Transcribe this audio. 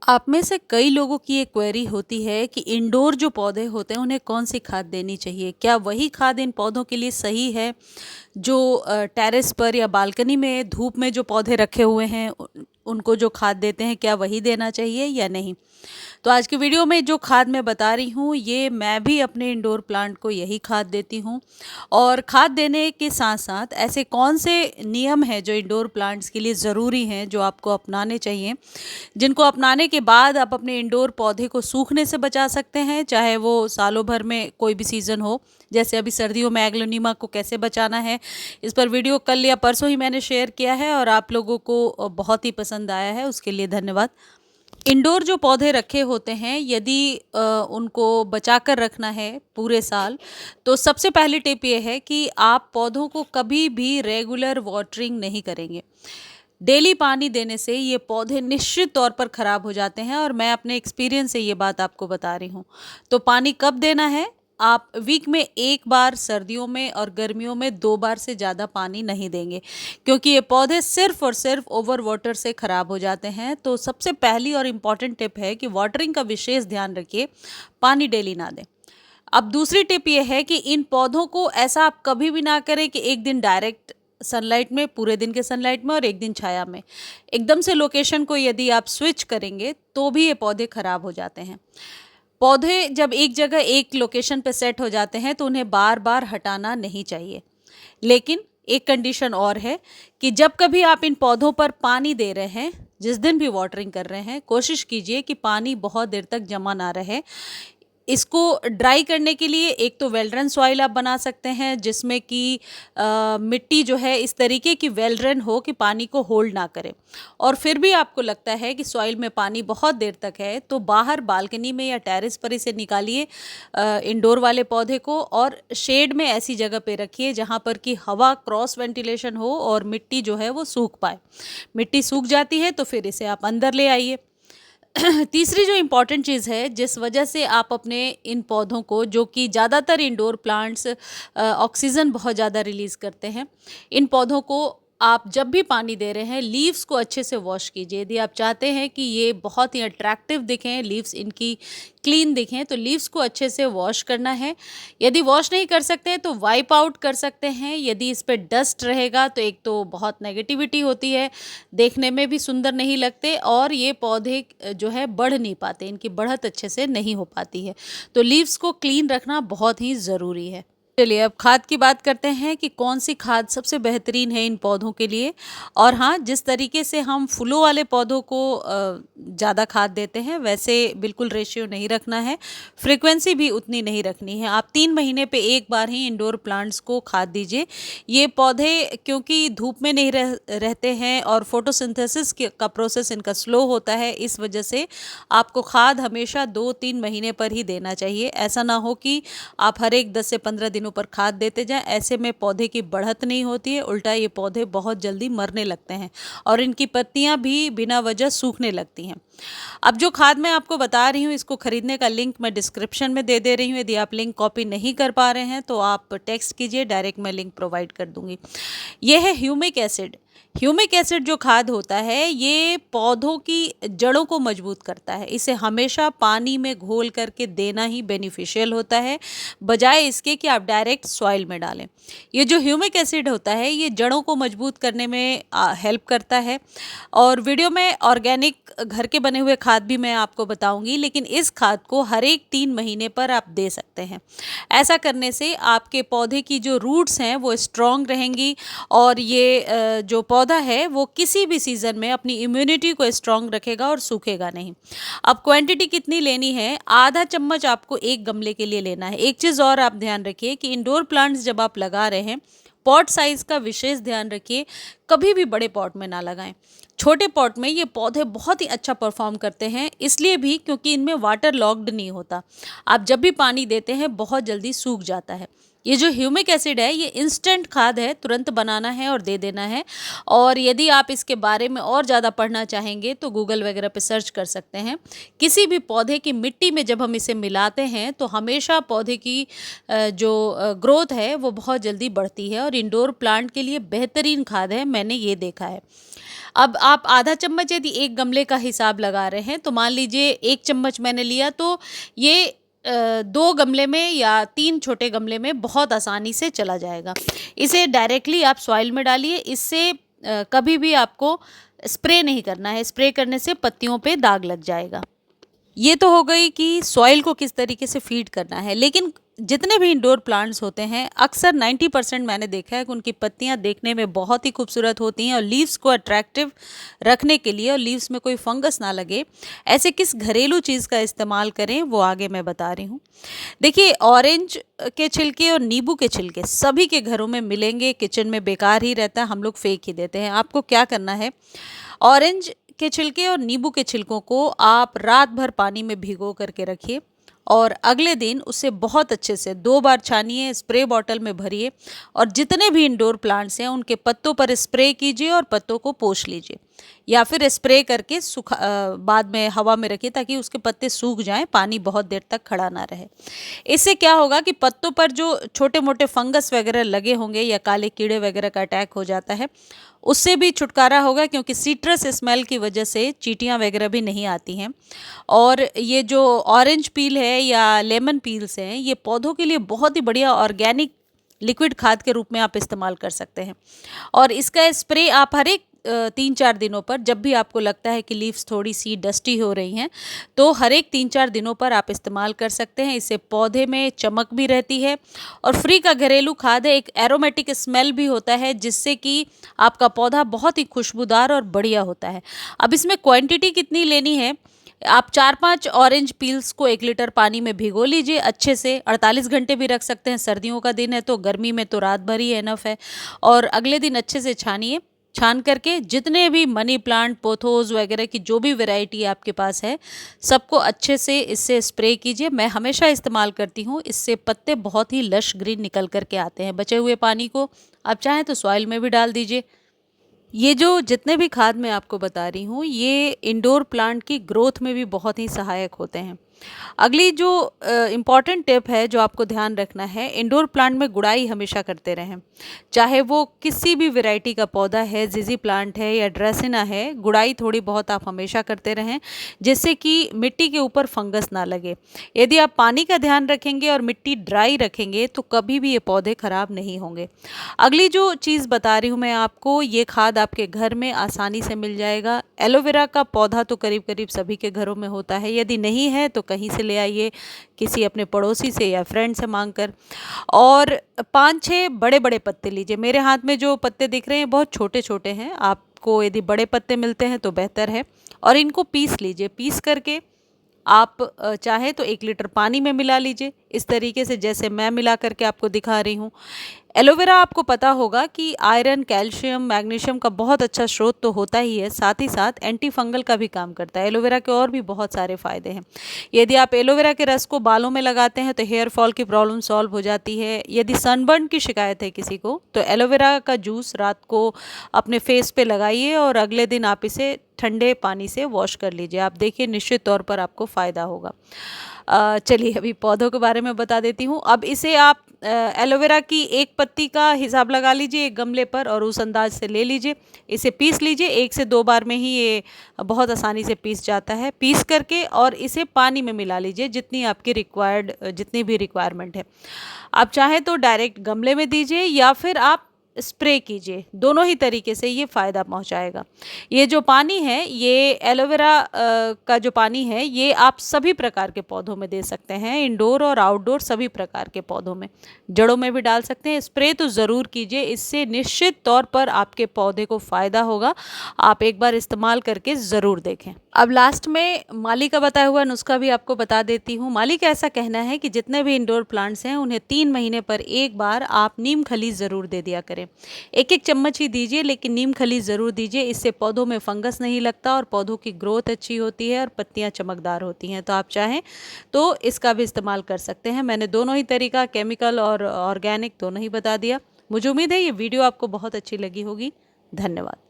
आप में से कई लोगों की ये क्वेरी होती है कि इंडोर जो पौधे होते हैं उन्हें कौन सी खाद देनी चाहिए। क्या वही खाद इन पौधों के लिए सही है जो टेरेस पर या बालकनी में धूप में जो पौधे रखे हुए हैं उनको जो खाद देते हैं, क्या वही देना चाहिए या नहीं। तो आज की वीडियो में जो खाद मैं बता रही हूँ ये मैं भी अपने इंडोर प्लांट को यही खाद देती हूँ। और खाद देने के साथ साथ ऐसे कौन से नियम हैं जो इंडोर प्लांट्स के लिए ज़रूरी हैं जो आपको अपनाने चाहिए, जिनको अपनाने के बाद आप अपने इंडोर पौधे को सूखने से बचा सकते हैं, चाहे वो सालों भर में कोई भी सीज़न हो। जैसे अभी सर्दियों में एग्लोनीमा को कैसे बचाना है, इस पर वीडियो कल या परसों ही मैंने शेयर किया है और आप लोगों को बहुत ही पसंद आया है, उसके लिए धन्यवाद। इंडोर जो पौधे रखे होते हैं यदि उनको बचा कर रखना है पूरे साल, तो सबसे पहली टिप ये है कि आप पौधों को कभी भी रेगुलर वाटरिंग नहीं करेंगे। डेली पानी देने से ये पौधे निश्चित तौर पर ख़राब हो जाते हैं और मैं अपने एक्सपीरियंस से ये बात आपको बता रही हूँ। तो पानी कब देना है? आप वीक में एक बार सर्दियों में और गर्मियों में 2 बार से ज़्यादा पानी नहीं देंगे, क्योंकि ये पौधे सिर्फ और सिर्फ ओवर वाटर से ख़राब हो जाते हैं। तो सबसे पहली और इम्पॉर्टेंट टिप है कि वाटरिंग का विशेष ध्यान रखिए, पानी डेली ना दें। अब दूसरी टिप ये है कि इन पौधों को ऐसा आप कभी भी ना करें कि एक दिन डायरेक्ट सनलाइट में, पूरे दिन के सनलाइट में, और एक दिन छाया में। एकदम से लोकेशन को यदि आप स्विच करेंगे तो भी ये पौधे खराब हो जाते हैं। पौधे जब एक जगह एक लोकेशन पे सेट हो जाते हैं तो उन्हें बार बार हटाना नहीं चाहिए। लेकिन एक कंडीशन और है कि जब कभी आप इन पौधों पर पानी दे रहे हैं, जिस दिन भी वाटरिंग कर रहे हैं, कोशिश कीजिए कि पानी बहुत देर तक जमा ना रहे। इसको ड्राई करने के लिए एक तो वेल रन सॉइल आप बना सकते हैं, जिसमें कि मिट्टी जो है इस तरीके की वेल रन हो कि पानी को होल्ड ना करे। और फिर भी आपको लगता है कि सॉइल में पानी बहुत देर तक है, तो बाहर बालकनी में या टेरेस पर इसे निकालिए इंडोर वाले पौधे को, और शेड में ऐसी जगह पे रखिए जहाँ पर कि हवा क्रॉस वेंटिलेशन हो और मिट्टी जो है वो सूख पाए। मिट्टी सूख जाती है तो फिर इसे आप अंदर ले आइए। तीसरी जो इम्पॉर्टेंट चीज़ है जिस वजह से आप अपने इन पौधों को, जो कि ज़्यादातर इंडोर प्लांट्स ऑक्सीजन बहुत ज़्यादा रिलीज़ करते हैं, इन पौधों को आप जब भी पानी दे रहे हैं लीव्स को अच्छे से वॉश कीजिए। यदि आप चाहते हैं कि ये बहुत ही अट्रैक्टिव दिखें, लीव्स इनकी क्लीन दिखें, तो लीव्स को अच्छे से वॉश करना है। यदि वॉश नहीं कर सकते हैं तो वाइप आउट कर सकते हैं। यदि इस पे डस्ट रहेगा तो एक तो बहुत नेगेटिविटी होती है, देखने में भी सुंदर नहीं लगते और ये पौधे जो है बढ़ नहीं पाते, इनकी बढ़त अच्छे से नहीं हो पाती है। तो लीव्स को क्लीन रखना बहुत ही ज़रूरी है। चलिए अब खाद की बात करते हैं कि कौन सी खाद सबसे बेहतरीन है इन पौधों के लिए। और हाँ, जिस तरीके से हम फूलों वाले पौधों को ज़्यादा खाद देते हैं वैसे बिल्कुल रेशियो नहीं रखना है, फ्रीक्वेंसी भी उतनी नहीं रखनी है। आप 3 महीने पे एक बार ही इंडोर प्लांट्स को खाद दीजिए। ये पौधे क्योंकि धूप में नहीं रहते हैं और फोटोसिंथेसिस का प्रोसेस इनका स्लो होता है, इस वजह से आपको खाद हमेशा 2-3 महीने पर ही देना चाहिए। ऐसा ना हो कि आप हर एक 10 से 15 दिनों पर खाद देते जाएं, ऐसे में पौधे की बढ़त नहीं होती है, उल्टा ये पौधे बहुत जल्दी मरने लगते हैं और इनकी पत्तियां भी बिना वजह सूखने लगती हैं। अब जो खाद मैं आपको बता रही हूँ इसको खरीदने का लिंक मैं डिस्क्रिप्शन में दे रही हूँ। यदि आप लिंक कॉपी नहीं कर पा रहे हैं तो आप टेक्स्ट कीजिए, डायरेक्ट मैं लिंक प्रोवाइड कर दूंगी। यह है ह्यूमिक एसिड। ह्यूमिक एसिड जो खाद होता है ये पौधों की जड़ों को मजबूत करता है। इसे हमेशा पानी में घोल करके देना ही बेनिफिशियल होता है, बजाय इसके कि आप डायरेक्ट सॉइल में डालें। ये जो ह्यूमिक एसिड होता है ये जड़ों को मजबूत करने में हेल्प करता है। और वीडियो में ऑर्गेनिक घर के बने हुए खाद भी मैं आपको बताऊंगी, लेकिन इस खाद को हर एक 3 महीने पर आप दे सकते हैं। ऐसा करने से आपके पौधे की जो रूट्स हैं वो स्ट्रॉन्ग रहेंगी और ये जो पौधा है वो किसी भी सीज़न में अपनी इम्यूनिटी को स्ट्रॉन्ग रखेगा और सूखेगा नहीं। अब क्वांटिटी कितनी लेनी है? आधा चम्मच आपको एक गमले के लिए लेना है। एक चीज़ और आप ध्यान रखिए कि इंडोर प्लांट्स जब आप लगा रहे हैं पॉट साइज़ का विशेष ध्यान रखिए, कभी भी बड़े पॉट में ना लगाएं। छोटे पॉट में ये पौधे बहुत ही अच्छा परफॉर्म करते हैं, इसलिए भी क्योंकि इनमें वाटर लॉक्ड नहीं होता। आप जब भी पानी देते हैं बहुत जल्दी सूख जाता है। ये जो ह्यूमिक एसिड है ये इंस्टेंट खाद है, तुरंत बनाना है और दे देना है। और यदि आप इसके बारे में और ज़्यादा पढ़ना चाहेंगे तो गूगल वगैरह पे सर्च कर सकते हैं। किसी भी पौधे की मिट्टी में जब हम इसे मिलाते हैं तो हमेशा पौधे की जो ग्रोथ है वो बहुत जल्दी बढ़ती है और इंडोर प्लांट के लिए बेहतरीन खाद है, मैंने ये देखा है। अब आप आधा चम्मच यदि एक गमले का हिसाब लगा रहे हैं तो मान लीजिए 1 चम्मच मैंने लिया, तो ये 2 गमले में या 3 छोटे गमले में बहुत आसानी से चला जाएगा। इसे डायरेक्टली आप सॉइल में डालिए, इससे कभी भी आपको स्प्रे नहीं करना है, स्प्रे करने से पत्तियों पे दाग लग जाएगा। ये तो हो गई कि सॉइल को किस तरीके से फीड करना है, लेकिन जितने भी इंडोर प्लांट्स होते हैं अक्सर 90% मैंने देखा है कि उनकी पत्तियां देखने में बहुत ही खूबसूरत होती हैं और लीव्स को अट्रैक्टिव रखने के लिए और लीव्स में कोई फंगस ना लगे, ऐसे किस घरेलू चीज़ का इस्तेमाल करें वो आगे मैं बता रही हूँ। देखिए, ऑरेंज के छिलके और नींबू के छिलके सभी के घरों में मिलेंगे, किचन में बेकार ही रहता है, हम लोग फेंक ही देते हैं। आपको क्या करना है, ऑरेंज के छिलके और नींबू के छिलकों को आप रात भर पानी में भिगो करके रखिए और अगले दिन उसे बहुत अच्छे से 2 बार छानिए, स्प्रे बॉटल में भरिए और जितने भी इंडोर प्लांट्स हैं उनके पत्तों पर स्प्रे कीजिए और पत्तों को पोंछ लीजिए या फिर स्प्रे करके बाद में हवा में रखिए ताकि उसके पत्ते सूख जाएं, पानी बहुत देर तक खड़ा ना रहे। इससे क्या होगा कि पत्तों पर जो छोटे मोटे फंगस वगैरह लगे होंगे या काले कीड़े वगैरह का अटैक हो जाता है उससे भी छुटकारा होगा, क्योंकि सिट्रस स्मेल की वजह से चींटियां वगैरह भी नहीं आती हैं। और ये जो ऑरेंज पील है या लेमन पील्स हैं ये पौधों के लिए बहुत ही बढ़िया ऑर्गेनिक लिक्विड खाद के रूप में आप इस्तेमाल कर सकते हैं। और इसका स्प्रे आप हर एक 3-4 दिनों पर, जब भी आपको लगता है कि लीव्स थोड़ी सी डस्टी हो रही हैं तो हर एक 3-4 दिनों पर आप इस्तेमाल कर सकते हैं। इससे पौधे में चमक भी रहती है और फ्री का घरेलू खाद है, एक एरोमेटिक स्मेल भी होता है जिससे कि आपका पौधा बहुत ही खुशबूदार और बढ़िया होता है। अब इसमें क्वांटिटी कितनी लेनी है, आप 4-5 ऑरेंज पील्स को 1 लीटर पानी में भिगो लीजिए अच्छे से, 48 घंटे भी रख सकते हैं, सर्दियों का दिन है तो, गर्मी में तो रात भर ही एनफ है। और अगले दिन अच्छे से छानिए, छान करके जितने भी मनी प्लांट, पोथोस वगैरह की जो भी वैरायटी आपके पास है सबको अच्छे से इससे स्प्रे कीजिए। मैं हमेशा इस्तेमाल करती हूँ, इससे पत्ते बहुत ही लश ग्रीन निकल करके आते हैं। बचे हुए पानी को आप चाहें तो सॉइल में भी डाल दीजिए। ये जो जितने भी खाद मैं आपको बता रही हूँ ये इंडोर प्लांट की ग्रोथ में भी बहुत ही सहायक होते हैं। अगली जो इम्पॉर्टेंट टिप है जो आपको ध्यान रखना है, इंडोर प्लांट में गुड़ाई हमेशा करते रहें। चाहे वो किसी भी वैरायटी का पौधा है, जिजी प्लांट है या ड्रेसिना है, गुड़ाई थोड़ी बहुत आप हमेशा करते रहें जिससे कि मिट्टी के ऊपर फंगस ना लगे। यदि आप पानी का ध्यान रखेंगे और मिट्टी ड्राई रखेंगे तो कभी भी ये पौधे खराब नहीं होंगे। अगली जो चीज़ बता रही हूँ मैं आपको, ये खाद आपके घर में आसानी से मिल जाएगा। एलोवेरा का पौधा तो करीब करीब सभी के घरों में होता है, यदि नहीं है तो कहीं से ले आइए, किसी अपने पड़ोसी से या फ्रेंड से मांग कर। और 5-6 बड़े बड़े पत्ते लीजिए। मेरे हाथ में जो पत्ते दिख रहे हैं बहुत छोटे छोटे हैं, आपको यदि बड़े पत्ते मिलते हैं तो बेहतर है। और इनको पीस लीजिए, पीस करके आप चाहे तो 1 लीटर पानी में मिला लीजिए, इस तरीके से जैसे मैं मिला करके आपको दिखा रही हूँ। एलोवेरा आपको पता होगा कि आयरन, कैल्शियम, मैग्नीशियम का बहुत अच्छा स्रोत तो होता ही है, साथ ही साथ एंटी फंगल का भी काम करता है। एलोवेरा के और भी बहुत सारे फ़ायदे हैं। यदि आप एलोवेरा के रस को बालों में लगाते हैं तो हेयर फॉल की प्रॉब्लम सॉल्व हो जाती है। यदि सनबर्न की शिकायत है किसी को तो एलोवेरा का जूस रात को अपने फेस पे लगाइए और अगले दिन आप इसे ठंडे पानी से वॉश कर लीजिए। आप देखिए निश्चित तौर पर आपको फ़ायदा होगा। चलिए अभी पौधों के बारे में बता देती हूँ। अब इसे आप एलोवेरा की 1 पत्ती का हिसाब लगा लीजिए एक गमले पर और उस अंदाज से ले लीजिए। इसे पीस लीजिए, 1 से 2 बार में ही ये बहुत आसानी से पीस जाता है। पीस करके और इसे पानी में मिला लीजिए जितनी आपकी जितनी भी रिक्वायरमेंट है। आप चाहें तो डायरेक्ट गमले में दीजिए या फिर आप स्प्रे कीजिए, दोनों ही तरीके से ये फ़ायदा पहुंचाएगा। ये जो पानी है, ये एलोवेरा का जो पानी है ये आप सभी प्रकार के पौधों में दे सकते हैं, इंडोर और आउटडोर सभी प्रकार के पौधों में, जड़ों में भी डाल सकते हैं। स्प्रे तो ज़रूर कीजिए, इससे निश्चित तौर पर आपके पौधे को फ़ायदा होगा। आप एक बार इस्तेमाल करके ज़रूर देखें। अब लास्ट में माली का बताया हुआ नुस्खा भी आपको बता देती हूँ। माली का ऐसा कहना है कि जितने भी इंडोर प्लांट्स हैं उन्हें 3 महीने पर एक बार आप नीम खली ज़रूर दे दिया करें। एक-एक चम्मच ही दीजिए लेकिन नीम खली ज़रूर दीजिए, इससे पौधों में फंगस नहीं लगता और पौधों की ग्रोथ अच्छी होती है और पत्तियाँ चमकदार होती हैं। तो आप चाहें तो इसका भी इस्तेमाल कर सकते हैं। मैंने दोनों ही तरीका केमिकल और ऑर्गेनिक दोनों ही बता दिया। मुझे उम्मीद है ये वीडियो आपको बहुत अच्छी लगी होगी। धन्यवाद।